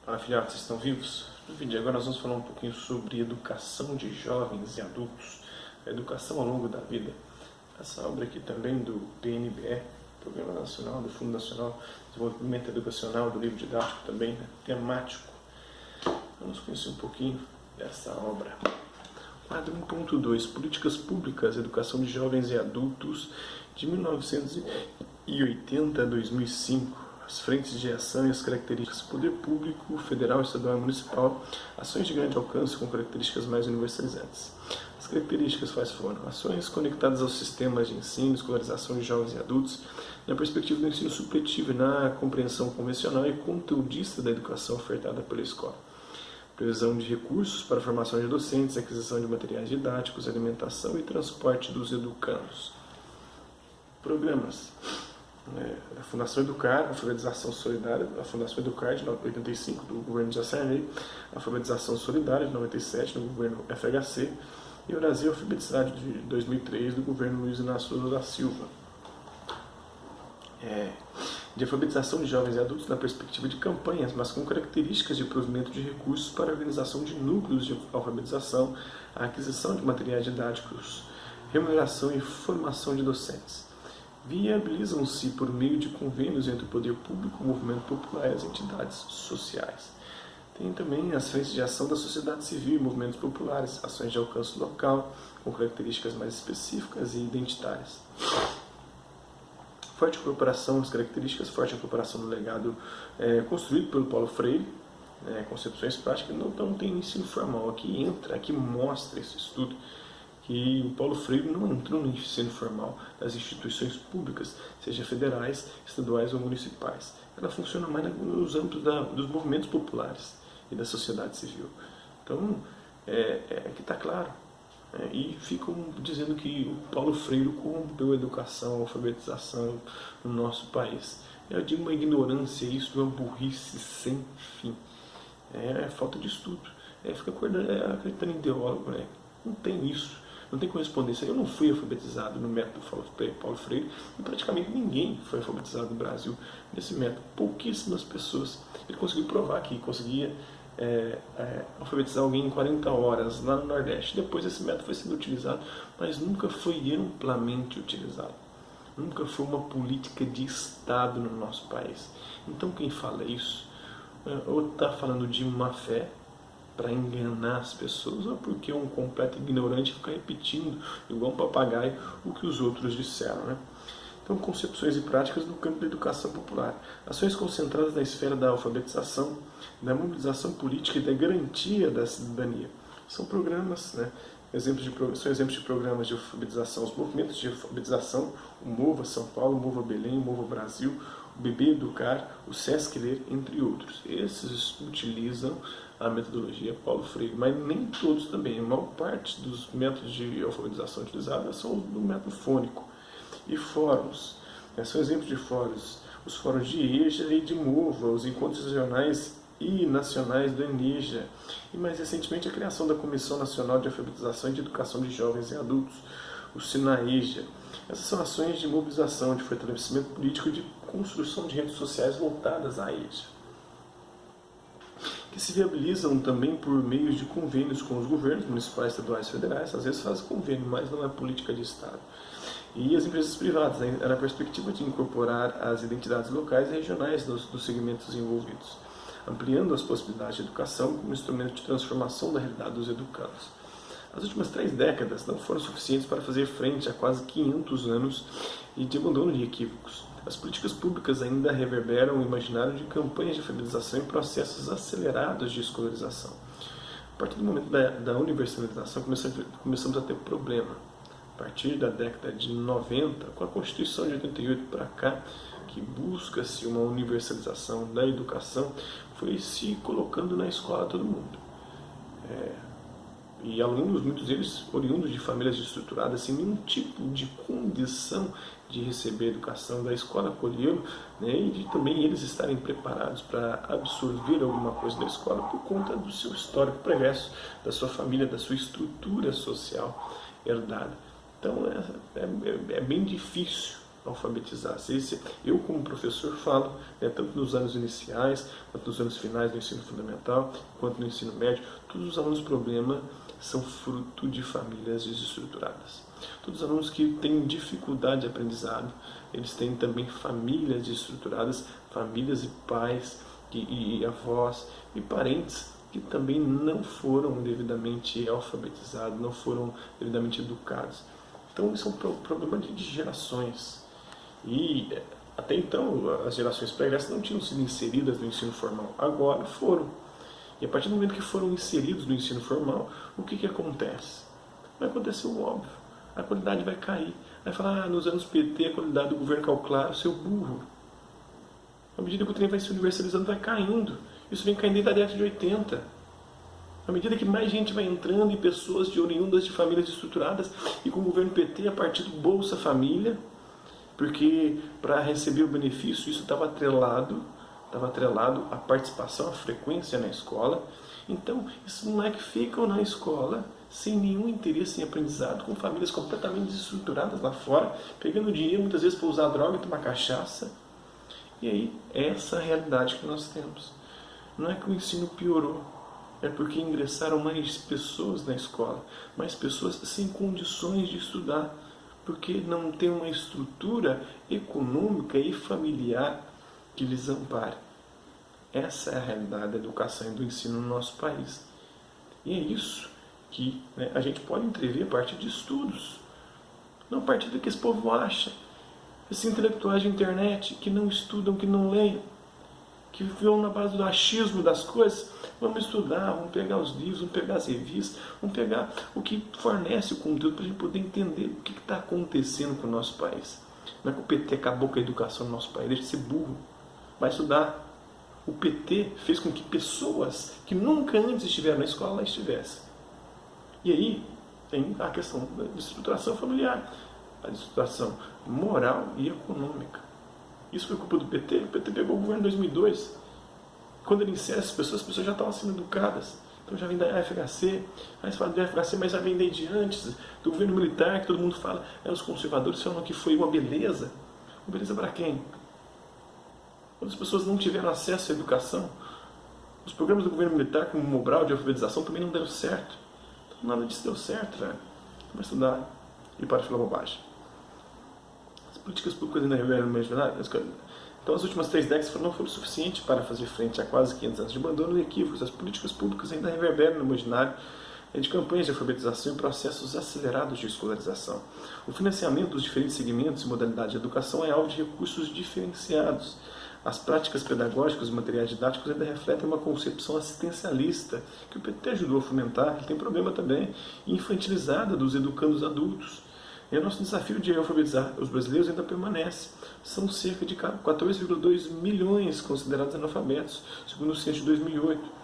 Fala, filhotes, vocês estão vivos? No vídeo agora nós vamos falar um pouquinho sobre educação de jovens e adultos, a educação ao longo da vida. Essa obra aqui também do PNBE, Programa Nacional, do Fundo Nacional de Desenvolvimento Educacional, do livro didático também, temático. Vamos conhecer um pouquinho dessa obra. Quadro 1.2, Políticas Públicas, Educação de Jovens e Adultos, de 1980 a 2005. As frentes de ação e as características: poder público, federal, estadual e municipal, ações de grande alcance com características mais universalizantes. As características quais foram? Ações conectadas aos sistemas de ensino, escolarização de jovens e adultos, na perspectiva do ensino supletivo e na compreensão convencional e conteudista da educação ofertada pela escola. Previsão de recursos para a formação de docentes, aquisição de materiais didáticos, alimentação e transporte dos educandos. Programas: a Fundação Educar, a Alfabetização Solidária, a Fundação Educar de 85 do governo de Sarney, a Alfabetização Solidária de 97 do governo FHC e o Brasil Alfabetizado de 2003 do governo Luiz Inácio Lula da Silva. De alfabetização de jovens e adultos na perspectiva de campanhas, mas com características de provimento de recursos para a organização de núcleos de alfabetização, a aquisição de materiais didáticos, remuneração e formação de docentes. Viabilizam-se por meio de convênios entre o poder público, o movimento popular e as entidades sociais. Tem também as frentes de ação da sociedade civil e movimentos populares, ações de alcance local, com características mais específicas e identitárias. Forte incorporação, as características: forte incorporação do legado construído pelo Paulo Freire, concepções práticas. Não tem ensino formal, aqui mostra esse estudo que o Paulo Freire não entrou no ensino formal das instituições públicas, seja federais, estaduais ou municipais. Ela funciona mais nos âmbitos dos movimentos populares e da sociedade civil. Então, aqui está claro. E ficam dizendo que o Paulo Freire corrompeu a educação, a alfabetização no nosso país. Eu digo uma ignorância, isso é uma burrice sem fim. É falta de estudo. Fica acreditando em ideólogo, Não tem isso. Não tem correspondência. Eu não fui alfabetizado no método Paulo Freire e praticamente ninguém foi alfabetizado no Brasil nesse método. Pouquíssimas pessoas. Ele conseguiu provar que conseguia alfabetizar alguém em 40 horas lá no Nordeste. Depois esse método foi sendo utilizado, mas nunca foi amplamente utilizado. Nunca foi uma política de Estado no nosso país. Então quem fala isso ou está falando de má fé para enganar as pessoas, ou porque é um completo ignorante fica repetindo, igual um papagaio, o que os outros disseram. Então, concepções e práticas no campo da educação popular. Ações concentradas na esfera da alfabetização, da mobilização política e da garantia da cidadania. São programas, são exemplos de programas de alfabetização, os movimentos de alfabetização, o Mova São Paulo, o Mova Belém, o Mova Brasil, o Bebê Educar, o Sesc Ler, entre outros. Esses utilizam a metodologia Paulo Freire, mas nem todos também. A maior parte dos métodos de alfabetização utilizados são do método fônico. E fóruns, são exemplos de fóruns: os fóruns de EJA e de MOVA, os encontros regionais e nacionais do ENEJA, e mais recentemente a criação da Comissão Nacional de Alfabetização e de Educação de Jovens e Adultos, o SINAEJA. Essas são ações de mobilização, de fortalecimento político e de construção de redes sociais voltadas à EJA, que se viabilizam também por meio de convênios com os governos municipais, estaduais e federais. Às vezes fazem convênio, mas não é política de Estado. E as empresas privadas, na perspectiva de incorporar as identidades locais e regionais dos segmentos envolvidos, ampliando as possibilidades de educação como instrumento de transformação da realidade dos educandos. As últimas 3 décadas não foram suficientes para fazer frente a quase 500 anos de abandono de equívocos. As políticas públicas ainda reverberam o imaginário de campanhas de alfabetização e processos acelerados de escolarização. A partir do momento da universalização, começamos a ter problema. A partir da década de 90, com a Constituição de 88 para cá, que busca-se uma universalização da educação, foi se colocando na escola todo mundo. E alunos, muitos deles oriundos de famílias estruturadas, sem nenhum tipo de condição de receber educação da escola, acolhê-lo, e de também eles estarem preparados para absorver alguma coisa da escola por conta do seu histórico pregresso, da sua família, da sua estrutura social herdada. Então é bem difícil alfabetizar-se. Eu, como professor, falo, né, tanto nos anos iniciais, quanto nos anos finais do ensino fundamental, quanto no ensino médio, todos os alunos problema são fruto de famílias desestruturadas. Todos os alunos que têm dificuldade de aprendizado, eles têm também famílias desestruturadas, famílias e pais e avós e parentes que também não foram devidamente alfabetizados, não foram devidamente educados. Então, isso é um problema de gerações. E até então, as gerações pregressas não tinham sido inseridas no ensino formal. Agora foram. E a partir do momento que foram inseridos no ensino formal, o que acontece? Vai acontecer o óbvio. A qualidade vai cair. Vai falar, nos anos PT, a qualidade do governo caiu, claro, seu burro. À medida que o trem vai se universalizando, vai caindo. Isso vem caindo desde a década de 80. À medida que mais gente vai entrando e pessoas oriundas de famílias estruturadas, e com o governo PT, a partir do Bolsa Família, porque para receber o benefício isso estava atrelado à participação, à frequência na escola. Então, esses moleques ficam na escola sem nenhum interesse em aprendizado, com famílias completamente desestruturadas lá fora, pegando dinheiro muitas vezes para usar droga e tomar cachaça. E aí, essa é a realidade que nós temos. Não é que o ensino piorou, é porque ingressaram mais pessoas na escola, mais pessoas sem condições de estudar, porque não tem uma estrutura econômica e familiar que lhes ampare. Essa é a realidade da educação e do ensino no nosso país. E é isso que a gente pode entrever a partir de estudos, não a partir do que esse povo acha. Esses intelectuais de internet que não estudam, que não leem, que vão na base do achismo das coisas. Vamos estudar, vamos pegar os livros, vamos pegar as revistas, vamos pegar o que fornece o conteúdo para a gente poder entender o que está acontecendo com o nosso país. Não é que o PT acabou com a educação no nosso país, deixa de ser burro. Vai estudar. O PT fez com que pessoas que nunca antes estiveram na escola lá estivessem. E aí tem a questão da estruturação familiar, a estruturação moral e econômica. Isso foi culpa do PT. O PT pegou o governo em 2002. Quando ele insere as pessoas já estavam sendo educadas. Então já vem da FHC. Aí você fala da FHC, mas já vem desde antes do governo militar, que todo mundo fala, os conservadores falam que foi uma beleza. Uma beleza para quem? Quando as pessoas não tiveram acesso à educação, os programas do governo militar, como o Mobral de alfabetização, também não deram certo. Então, nada disso deu certo, velho. Vai estudar e para de falar bobagem. As políticas públicas ainda revelam mais nada. Então, as últimas 3 décadas não foram suficientes para fazer frente a quase 500 anos de abandono e equívocos. As políticas públicas ainda reverberam no imaginário de campanhas de alfabetização e processos acelerados de escolarização. O financiamento dos diferentes segmentos e modalidades de educação é alvo de recursos diferenciados. As práticas pedagógicas e materiais didáticos ainda refletem uma concepção assistencialista, que o PT ajudou a fomentar, que tem problema também, infantilizada dos educandos adultos. E o nosso desafio de alfabetizar os brasileiros ainda permanece. São cerca de 14,2 milhões considerados analfabetos, segundo o censo de 2008.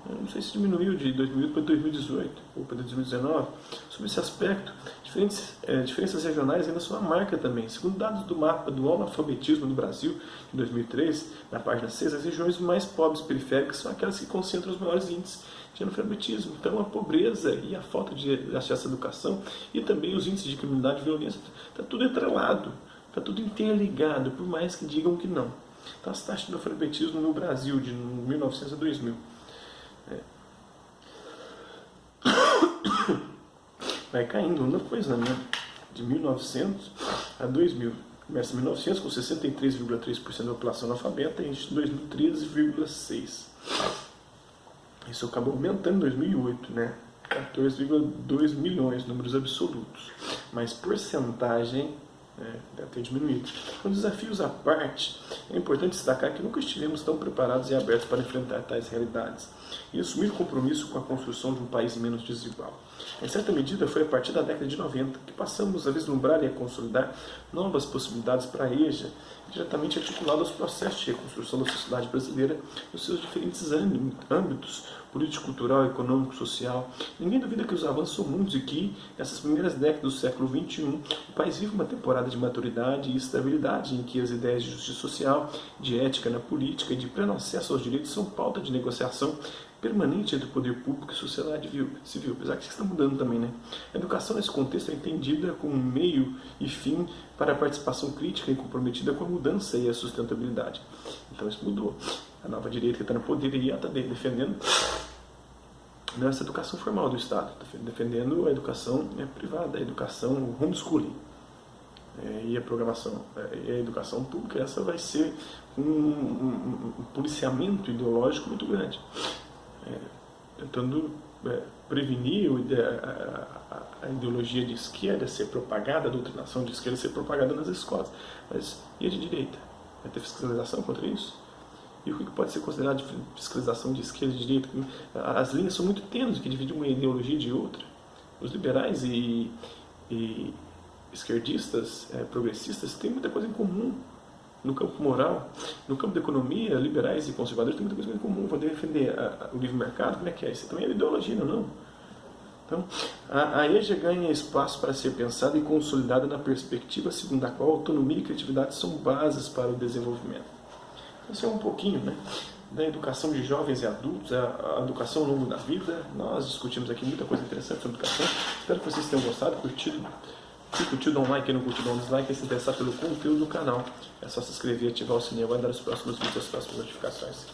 Eu não sei se diminuiu de 2008 para 2018 ou para 2019. Sobre esse aspecto, diferenças regionais ainda são uma marca também. Segundo dados do mapa do analfabetismo no Brasil, de 2003, na página 6, as regiões mais pobres periféricas são aquelas que concentram os maiores índices de analfabetismo. Então, a pobreza e a falta de acesso à educação e também os índices de criminalidade e violência, está tudo entrelado, está tudo interligado, por mais que digam que não. Então, as taxas de analfabetismo no Brasil, de 1900 a 2000, vai caindo uma coisa, né? De 1900 a 2000. Começa em 1900 com 63,3% da população analfabeta e em 2013,6%. Isso acabou aumentando em 2008, né? 14,2 milhões, números absolutos. Mas porcentagem deve ter diminuído. Com desafios à parte, é importante destacar que nunca estivemos tão preparados e abertos para enfrentar tais realidades e assumir compromisso com a construção de um país menos desigual. Em certa medida, foi a partir da década de 90 que passamos a vislumbrar e a consolidar novas possibilidades para a EJA, diretamente articulado aos processos de reconstrução da sociedade brasileira nos seus diferentes âmbitos, político, cultural, econômico, social. Ninguém duvida que os avanços são muitos e que, nessas primeiras décadas do século XXI, o país vive uma temporada de maturidade e estabilidade, em que as ideias de justiça social, de ética na política e de pleno acesso aos direitos são pauta de negociação permanente entre o poder público e a sociedade civil, apesar que isso está mudando também, né? A educação nesse contexto é entendida como meio e fim para a participação crítica e comprometida com a mudança e a sustentabilidade. Então isso mudou. A nova direita que está no poder aí está defendendo essa educação formal do Estado, está defendendo a educação privada, a educação homeschooling. E a programação e a educação pública, essa vai ser um policiamento ideológico muito grande, tentando prevenir a ideologia de esquerda ser propagada, a doutrinação de esquerda ser propagada nas escolas. Mas e a de direita? Vai ter fiscalização contra isso? E o que pode ser considerado de fiscalização de esquerda e de direita? As linhas são muito tênues, que dividem uma ideologia de outra. Os liberais e esquerdistas, progressistas, têm muita coisa em comum no campo moral. No campo da economia, liberais e conservadores têm muita coisa em comum. Vão defender o livre mercado, como é que é? Isso também é ideologia, não? Então, a EJA ganha espaço para ser pensada e consolidada na perspectiva segundo a qual autonomia e criatividade são bases para o desenvolvimento. Isso é um pouquinho, né, da educação de jovens e adultos, a educação ao longo da vida. Nós discutimos aqui muita coisa interessante sobre educação. Espero que vocês tenham gostado, curtido. Se curtiu, dá um like, quem não curtiu, dá um dislike. E se interessar pelo conteúdo do canal, é só se inscrever, ativar o sininho, aguardar os próximos vídeos, as próximas notificações.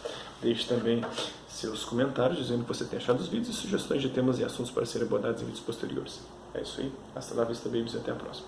Deixe também seus comentários dizendo o que você tem achado dos vídeos e sugestões de temas e assuntos para serem abordados em vídeos posteriores. É isso aí. Hasta lá, vista, babies, e até a próxima.